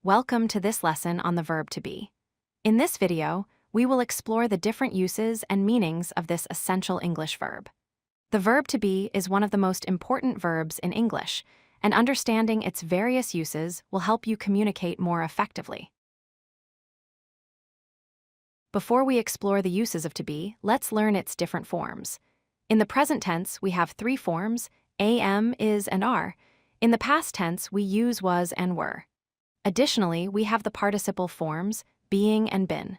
Welcome to this lesson on the verb to be. In this video, we will explore the different uses and meanings of this essential English verb. The verb to be is one of the most important verbs in English, and understanding its various uses will help you communicate more effectively. Before we explore the uses of to be, let's learn its different forms. In the present tense, we have three forms: am, is, and are. In the past tense, we use was and were. Additionally, we have the participle forms, being and been.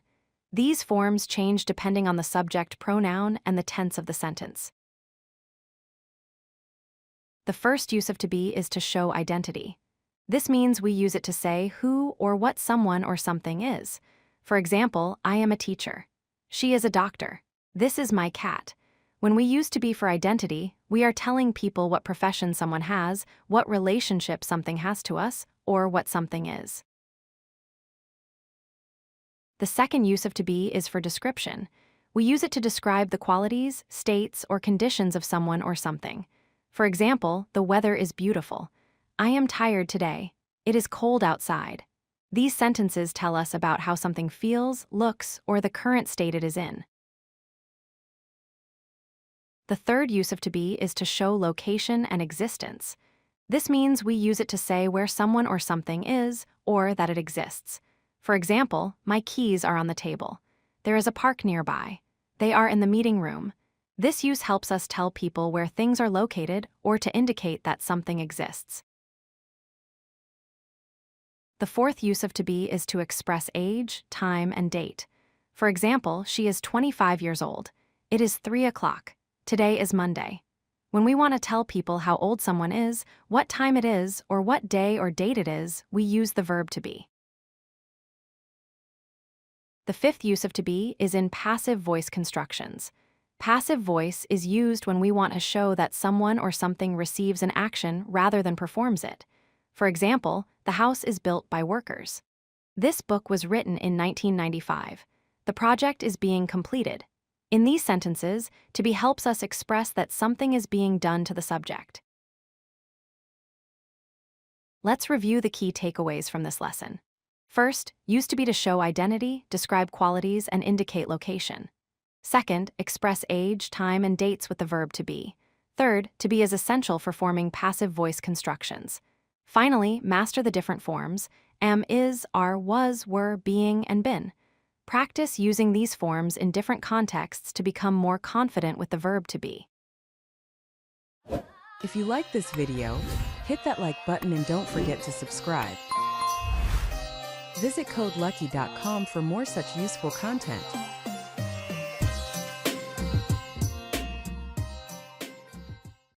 These forms change depending on the subject pronoun and the tense of the sentence. The first use of to be is to show identity. This means we use it to say who or what someone or something is. For example, I am a teacher. She is a doctor. This is my cat. When we use to be for identity, we are telling people what profession someone has, what relationship something has to us, or what something is. The second use of to be is for description. We use it to describe the qualities, states, or conditions of someone or something. For example, the weather is beautiful. I am tired today. It is cold outside. These sentences tell us about how something feels, looks, or the current state it is in. The third use of to be is to show location and existence. This means we use it to say where someone or something is, or that it exists. For example, my keys are on the table. There is a park nearby. They are in the meeting room. This use helps us tell people where things are located or to indicate that something exists. The fourth use of to be is to express age, time, and date. For example, she is 25 years old. It is 3 o'clock. Today is Monday. When we want to tell people how old someone is, what time it is, or what day or date it is, we use the verb to be. The fifth use of to be is in passive voice constructions. Passive voice is used when we want to show that someone or something receives an action rather than performs it. For example, the house is built by workers. This book was written in 1995. The project is being completed. In these sentences, to be helps us express that something is being done to the subject. Let's review the key takeaways from this lesson. First, use to be to show identity, describe qualities, and indicate location. Second, express age, time, and dates with the verb to be. Third, to be is essential for forming passive voice constructions. Finally, master the different forms: am, is, are, was, were, being, and been. Practice using these forms in different contexts to become more confident with the verb to be. If you like this video, hit that like button and don't forget to subscribe. Visit codelucky.com for more such useful content.